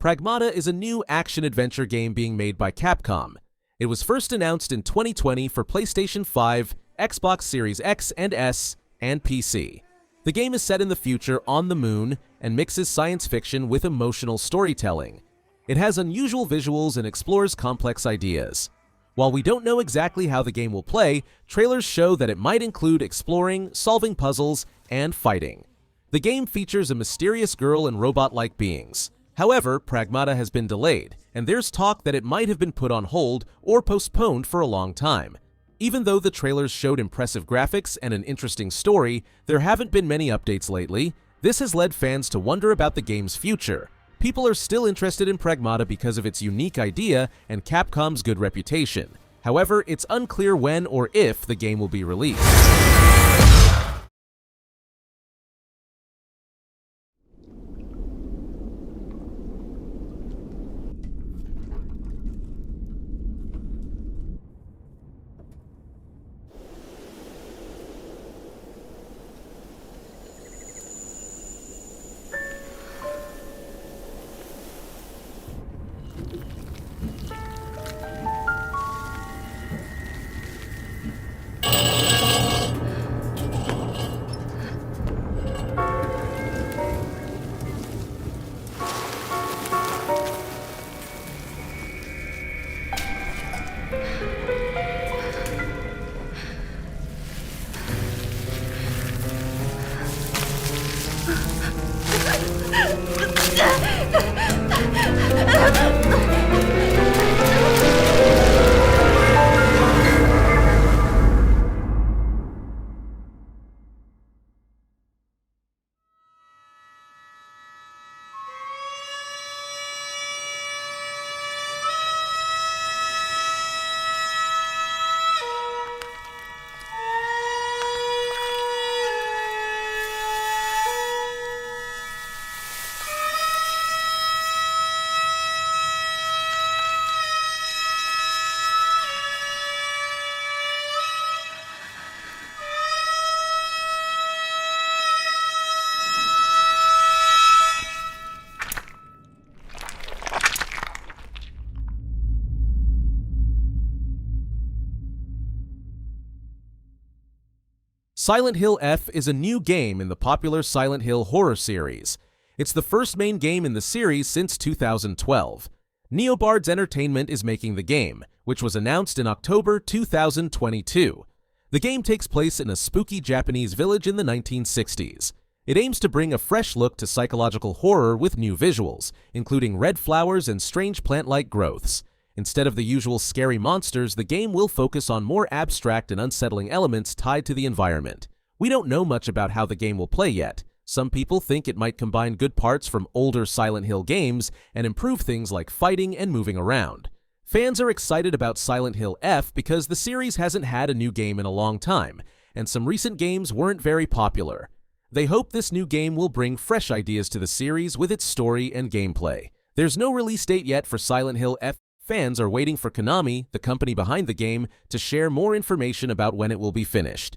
Pragmata is a new action-adventure game being made by Capcom. It was first announced in 2020 for PlayStation 5, Xbox Series X and S, and PC. The game is set in the future on the moon and mixes science fiction with emotional storytelling. It has unusual visuals and explores complex ideas. While we don't know exactly how the game will play, trailers show that it might include exploring, solving puzzles, and fighting. The game features a mysterious girl and robot-like beings. However, Pragmata has been delayed, and there's talk that it might have been put on hold or postponed for a long time. Even though the trailers showed impressive graphics and an interesting story, there haven't been many updates lately. This has led fans to wonder about the game's future. People are still interested in Pragmata because of its unique idea and Capcom's good reputation. However, it's unclear when or if the game will be released. Silent Hill F is a new game in the popular Silent Hill horror series. It's the first main game in the series since 2012. Neobard's Entertainment is making the game, which was announced in October 2022. The game takes place in a spooky Japanese village in the 1960s. It aims to bring a fresh look to psychological horror with new visuals, including red flowers and strange plant-like growths. Instead of the usual scary monsters, the game will focus on more abstract and unsettling elements tied to the environment. We don't know much about how the game will play yet. Some people think it might combine good parts from older Silent Hill games and improve things like fighting and moving around. Fans are excited about Silent Hill F because the series hasn't had a new game in a long time, and some recent games weren't very popular. They hope this new game will bring fresh ideas to the series with its story and gameplay. There's no release date yet for Silent Hill F. Fans are waiting for Konami, the company behind the game, to share more information about when it will be finished.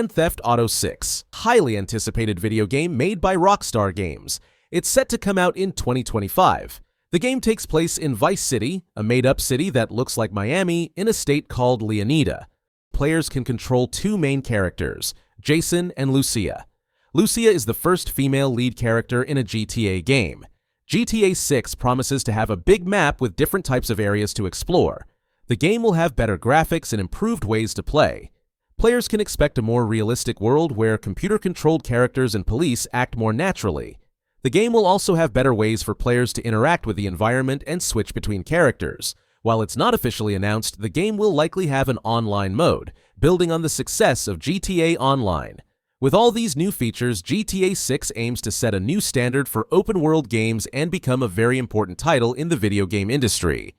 Grand Theft Auto 6, highly anticipated video game made by Rockstar Games. It's set to come out in 2025. The game takes place in Vice City, a made-up city that looks like Miami, in a state called Leonida. Players can control two main characters, Jason and Lucia. Lucia is the first female lead character in a GTA game. GTA 6 promises to have a big map with different types of areas to explore. The game will have better graphics and improved ways to play. Players can expect a more realistic world where computer-controlled characters and police act more naturally. The game will also have better ways for players to interact with the environment and switch between characters. While it's not officially announced, the game will likely have an online mode, building on the success of GTA Online. With all these new features, GTA 6 aims to set a new standard for open-world games and become a very important title in the video game industry.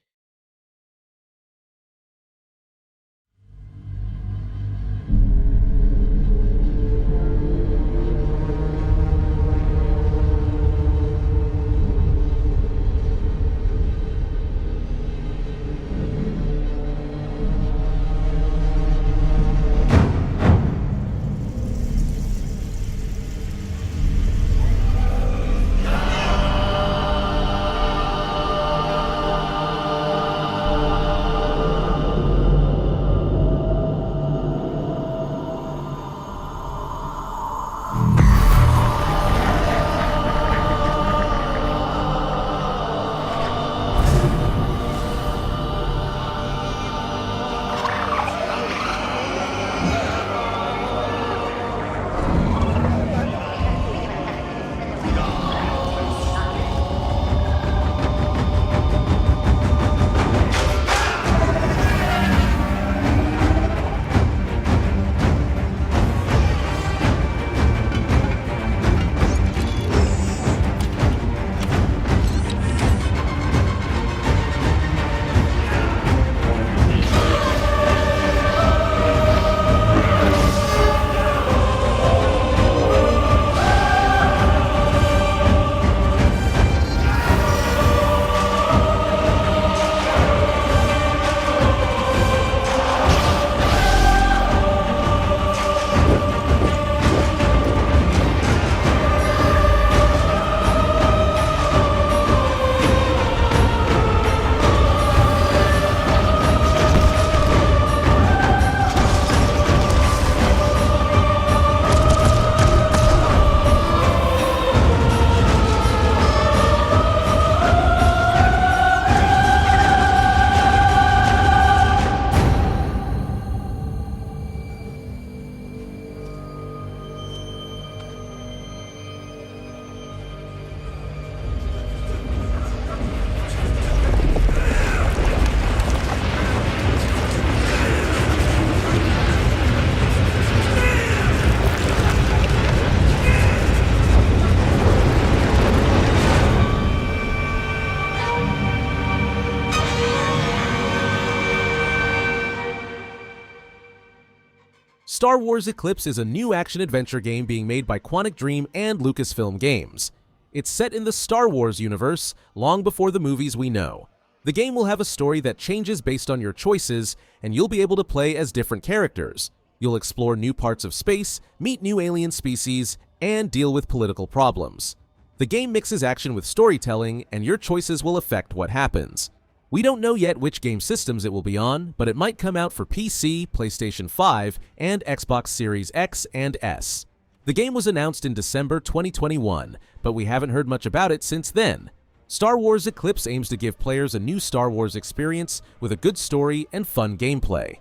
Star Wars Eclipse is a new action-adventure game being made by Quantic Dream and Lucasfilm Games. It's set in the Star Wars universe, long before the movies we know. The game will have a story that changes based on your choices, and you'll be able to play as different characters. You'll explore new parts of space, meet new alien species, and deal with political problems. The game mixes action with storytelling, and your choices will affect what happens. We don't know yet which game systems it will be on, but it might come out for PC, PlayStation 5, and Xbox Series X and S. The game was announced in December 2021, but we haven't heard much about it since then. Star Wars Eclipse aims to give players a new Star Wars experience with a good story and fun gameplay.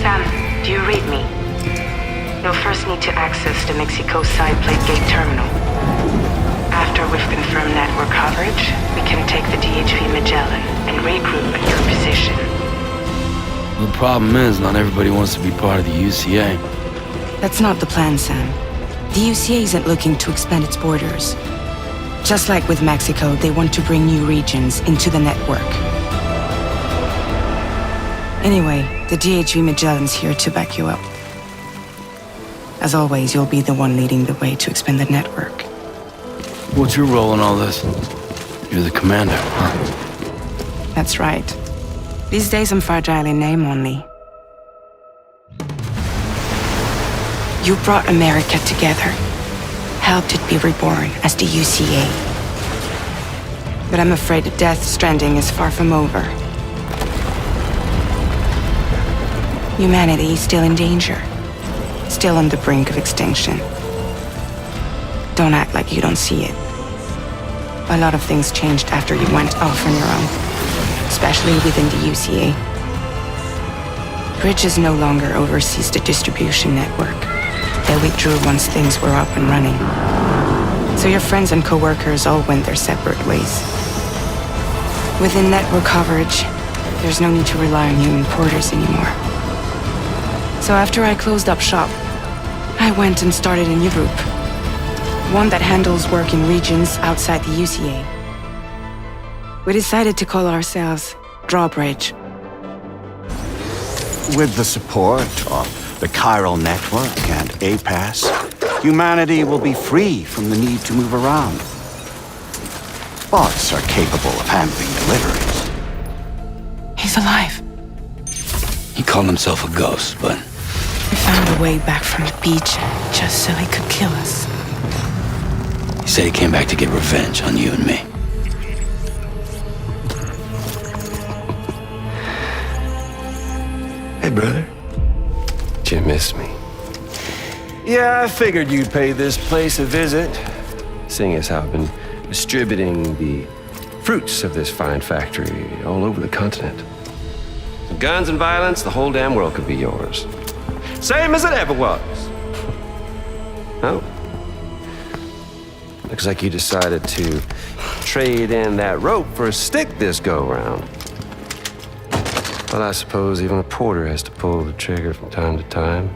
Sam, do you read me? You'll first need to access the Mexico side plate gate terminal. After we've confirmed network coverage, we can take the DHV Magellan and regroup at your position. The problem is, not everybody wants to be part of the UCA. That's not the plan, Sam. The UCA isn't looking to expand its borders. Just like with Mexico, they want to bring new regions into the network. Anyway, the DHV Magellan's here to back you up. As always, you'll be the one leading the way to expand the network. What's your role in all this? You're the commander, huh? That's right. These days I'm fragile in name only, You brought America together, helped it be reborn as the UCA. But I'm afraid Death Stranding is far from over. Humanity is still in danger, still on the brink of extinction. Don't act like you don't see it. A lot of things changed after you went off on your own, especially within the UCA. Bridges no longer oversees the distribution network. They withdrew once things were up and running. So your friends and co-workers all went their separate ways. Within network coverage, there's no need to rely on human porters anymore. So after I closed up shop, I went and started a new group. One that handles work in regions outside the UCA. We decided to call ourselves Drawbridge. With the support of the Chiral Network and APAS, humanity will be free from the need to move around. Bots are capable of handling deliveries. He's alive. He called himself a ghost, but We found a way back from the beach just so he could kill us. he said he came back to get revenge on you and me. Hey, brother. Did you miss me? Yeah, I figured you'd pay this place a visit, seeing as how I've been distributing the fruits of this fine factory all over the continent. Guns and violence, the whole damn world could be yours. Same as it ever was. Oh. Looks like you decided to trade in that rope for a stick this go-round. Well, I suppose even a porter has to pull the trigger from time to time.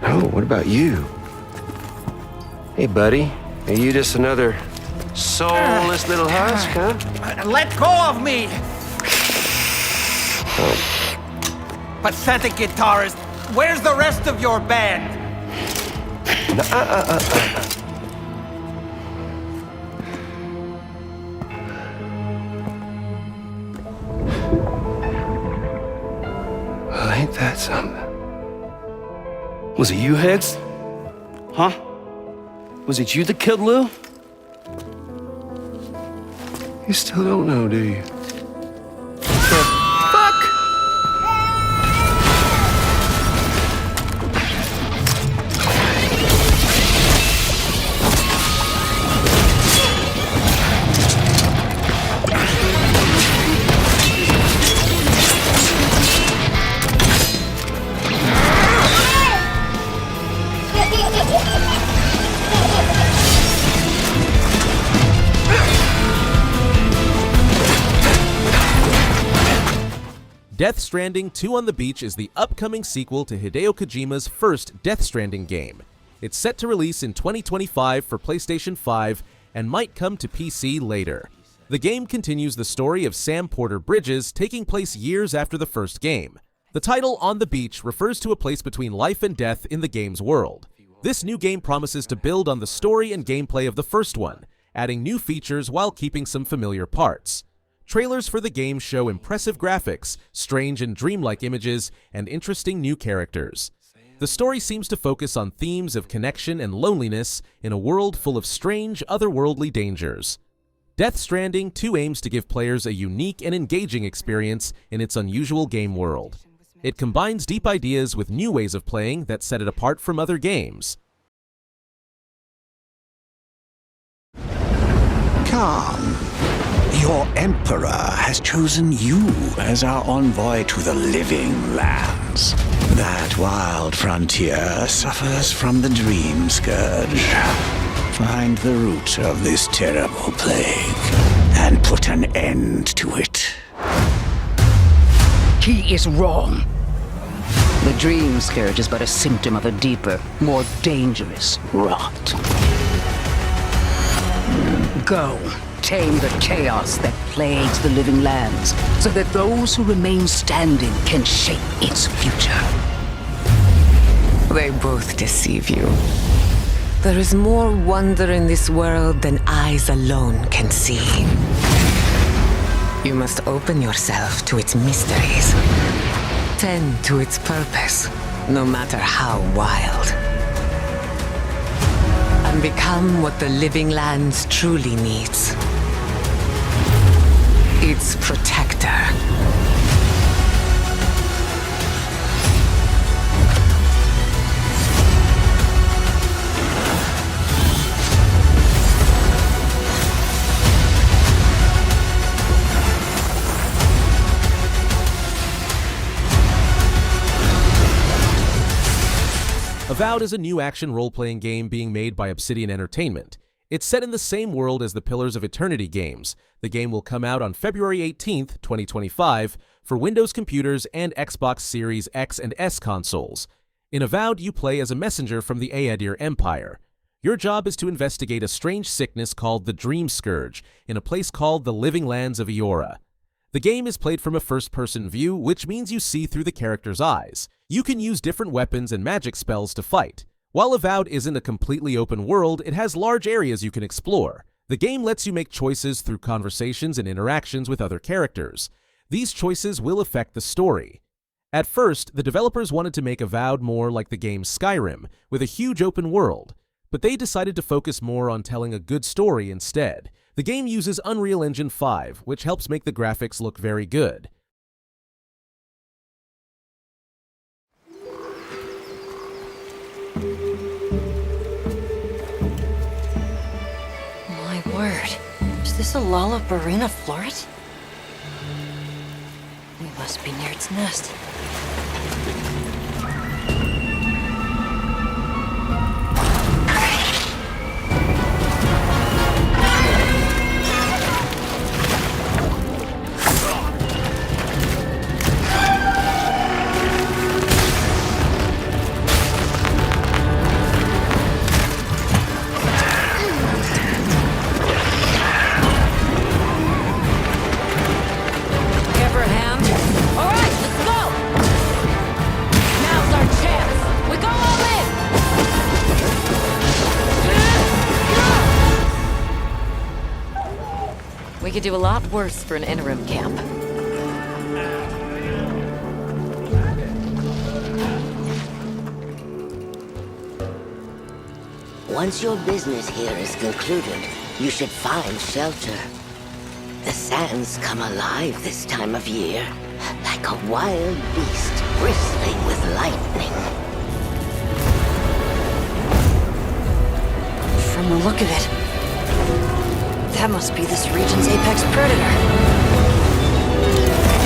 Oh, what about you? Hey, buddy. Are you just another soulless little husk, huh? Let go of me! Oh. Pathetic guitarist! Where's the rest of your band? Well, ain't that something? Was it you, Higgs? Huh? Was it you that killed Lou? You still don't know, do you? Death Stranding 2 on the Beach is the upcoming sequel to Hideo Kojima's first Death Stranding game. It's set to release in 2025 for PlayStation 5 and might come to PC later. The game continues the story of Sam Porter Bridges, taking place years after the first game. The title On the Beach refers to a place between life and death in the game's world. This new game promises to build on the story and gameplay of the first one, adding new features while keeping some familiar parts. Trailers for the game show impressive graphics, strange and dreamlike images, and interesting new characters. The story seems to focus on themes of connection and loneliness in a world full of strange, otherworldly dangers. Death Stranding 2 aims to give players a unique and engaging experience in its unusual game world. It combines deep ideas with new ways of playing that set it apart from other games. Come. Your Emperor has chosen you as our envoy to the living lands. That wild frontier suffers from the dream scourge. Find the root of this terrible plague and put an end to it. He is wrong. The dream scourge is but a symptom of a deeper, more dangerous rot. Go, tame the chaos that plagues the living lands, so that those who remain standing can shape its future. They both deceive you. There is more wonder in this world than eyes alone can see. You must open yourself to its mysteries. Tend to its purpose. no matter how wild. And become what the living lands truly needs. Its protector. Avowed is a new action role-playing game being made by Obsidian Entertainment. It's set in the same world as the Pillars of Eternity games. The game will come out on February 18th, 2025, for Windows computers and Xbox Series X and S consoles. In Avowed, you play as a messenger from the Aedir Empire. Your job is to investigate a strange sickness called the Dream Scourge in a place called the Living Lands of Eora. The game is played from a first-person view, which means you see through the character's eyes. You can use different weapons and magic spells to fight. While Avowed isn't a completely open world, it has large areas you can explore. The game lets you make choices through conversations and interactions with other characters. These choices will affect the story. At first, the developers wanted to make Avowed more like the game Skyrim, with a huge open world, but they decided to focus more on telling a good story instead. The game uses Unreal Engine 5, which helps make the graphics look very good. My word. Is this a Lollabarina floret? We must be near its nest. We could do a lot worse for an interim camp. Once your business here is concluded, you should find shelter. The sands come alive this time of year, like a wild beast bristling with lightning. From the look of it, that must be this region's apex predator.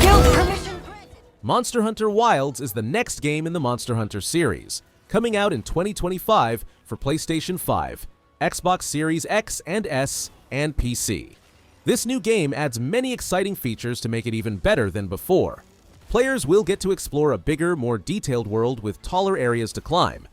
Guild permission granted! Monster Hunter Wilds is the next game in the Monster Hunter series, coming out in 2025 for PlayStation 5, Xbox Series X and S, and PC. This new game adds many exciting features to make it even better than before. Players will get to explore a bigger, more detailed world with taller areas to climb.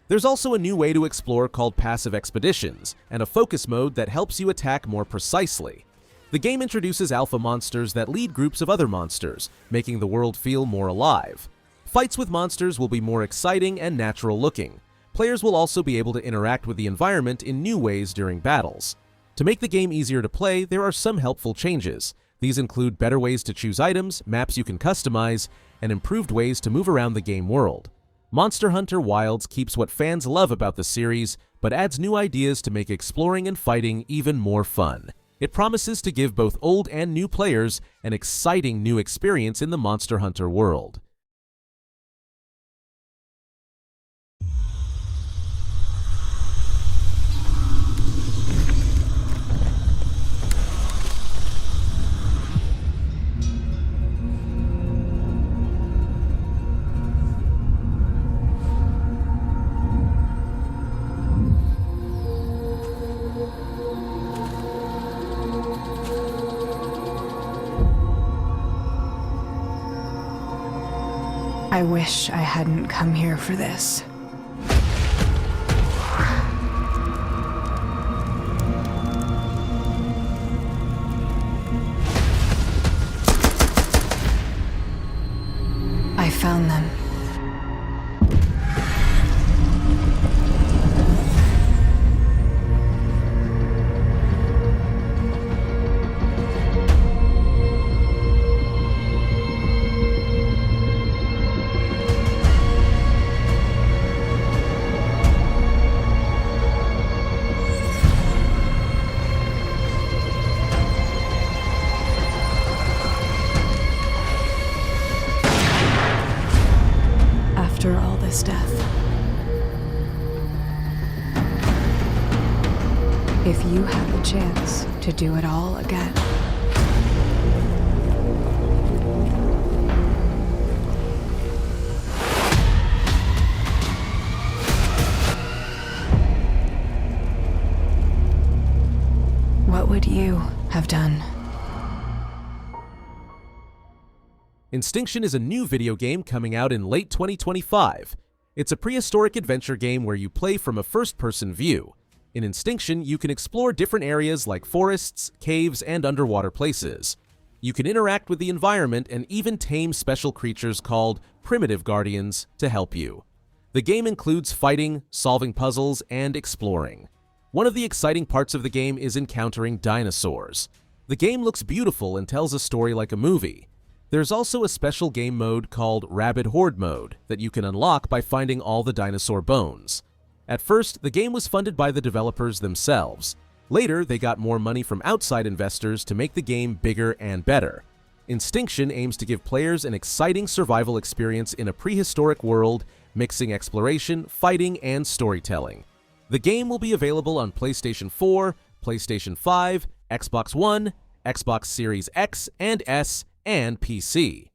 There's also a new way to explore called Passive Expeditions, and a focus mode that helps you attack more precisely. The game introduces alpha monsters that lead groups of other monsters, making the world feel more alive. Fights with monsters will be more exciting and natural looking. Players will also be able to interact with the environment in new ways during battles. To make the game easier to play, there are some helpful changes. These include better ways to choose items, maps you can customize, and improved ways to move around the game world. Monster Hunter Wilds keeps what fans love about the series, but adds new ideas to make exploring and fighting even more fun. It promises to give both old and new players an exciting new experience in the Monster Hunter world. I wish I hadn't come here for this. I found them. If you had the chance to do it all again, what would you have done? Instinction is a new video game coming out in late 2025. It's a prehistoric adventure game where you play from a first-person view. In Instinction, you can explore different areas like forests, caves, and underwater places. You can interact with the environment and even tame special creatures called primitive guardians to help you. The game includes fighting, solving puzzles, and exploring. One of the exciting parts of the game is encountering dinosaurs. The game looks beautiful and tells a story like a movie. There's also a special game mode called Rabid Horde Mode that you can unlock by finding all the dinosaur bones. At first, the game was funded by the developers themselves. Later, they got more money from outside investors to make the game bigger and better. Instinction aims to give players an exciting survival experience in a prehistoric world, mixing exploration, fighting, and storytelling. The game will be available on PlayStation 4, PlayStation 5, Xbox One, Xbox Series X and S, and PC.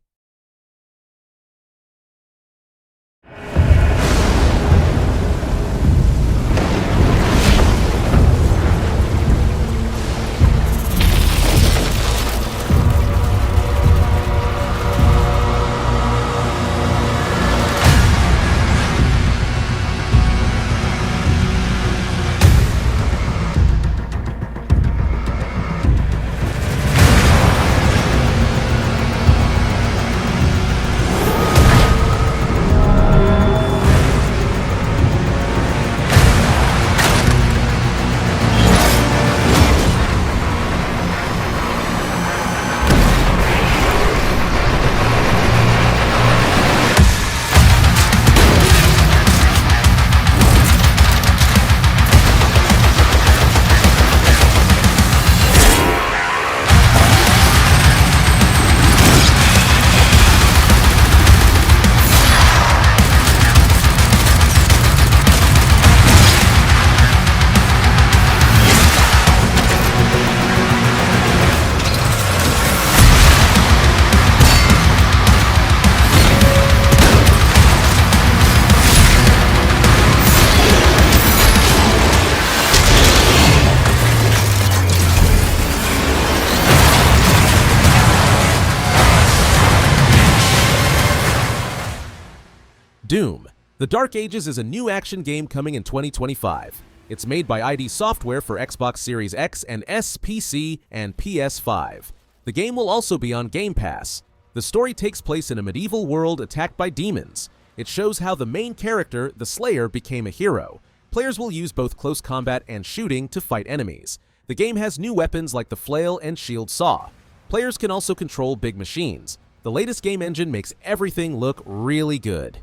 Doom. The Dark Ages is a new action game coming in 2025. It's made by ID Software for Xbox Series X and S, PC, and PS5. The game will also be on Game Pass. The story takes place in a medieval world attacked by demons. It shows how the main character, the Slayer, became a hero. Players will use both close combat and shooting to fight enemies. The game has new weapons like the flail and shield saw. Players can also control big machines. The latest game engine makes everything look really good.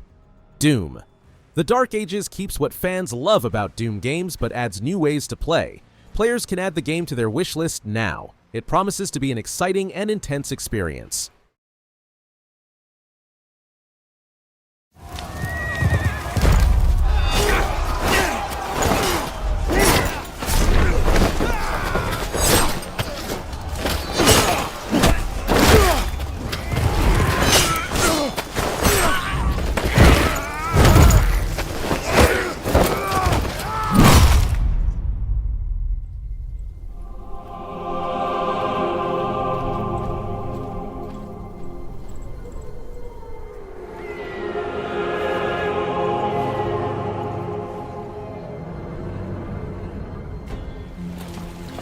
Doom. The Dark Ages keeps what fans love about Doom games but adds new ways to play. Players can add the game to their wishlist now. It promises to be an exciting and intense experience.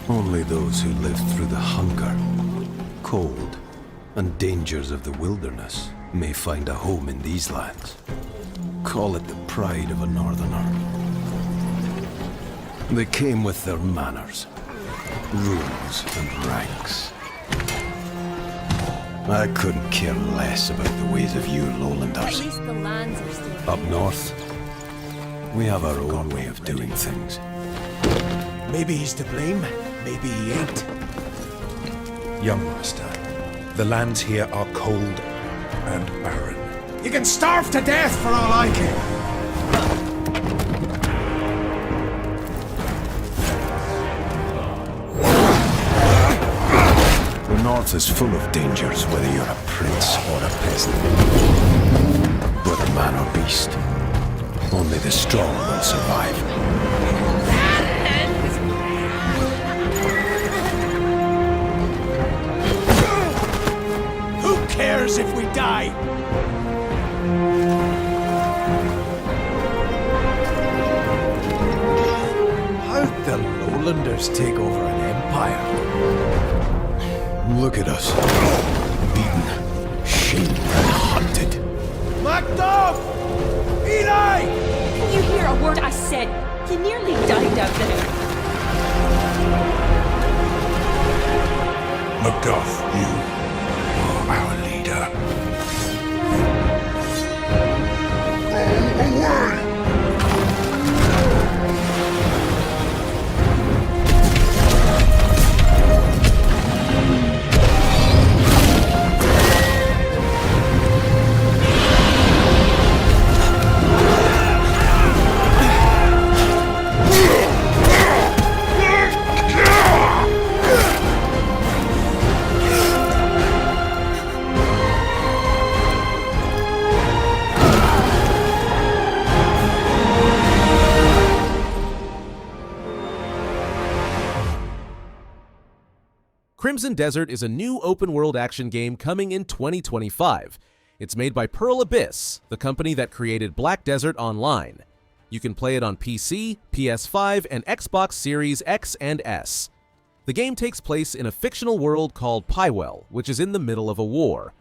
Only those who lived through the hunger, cold, and dangers of the wilderness may find a home in these lands. Call it the pride of a northerner. They came with their manners, rules, and ranks. I couldn't care less about the ways of you lowlanders. At least the lands are still... Up north, we have our own way of doing things. Maybe he's to blame, maybe he ain't. Young master, the lands here are cold and barren. You can starve to death for all I care. path is full of dangers, whether you're a prince or a peasant. Whether man or beast, only the strong will survive. Who cares if we die? How'd the Lowlanders take over an empire? Look at us. Beaten, shamed, and hunted. Macduff! Eli! Can you hear a word I said? You nearly died out there. Macduff, you are our leader. Go away! Crimson Desert is a new open-world action game coming in 2025. It's made by Pearl Abyss, the company that created Black Desert Online. You can play it on PC, PS5, and Xbox Series X and S. The game takes place in a fictional world called Pywell, which is in the middle of a war.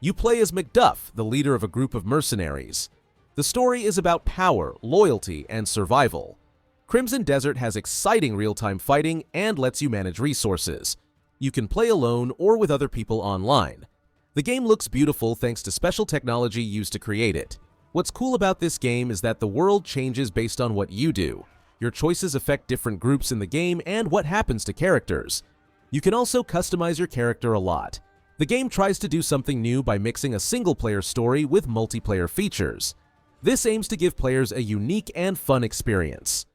You play as Macduff, the leader of a group of mercenaries. The story is about power, loyalty, and survival. Crimson Desert has exciting real-time fighting and lets you manage resources. You can play alone or with other people online. The game looks beautiful thanks to special technology used to create it. What's cool about this game is that the world changes based on what you do. Your choices affect different groups in the game and what happens to characters. You can also customize your character a lot. The game tries to do something new by mixing a single-player story with multiplayer features. This aims to give players a unique and fun experience.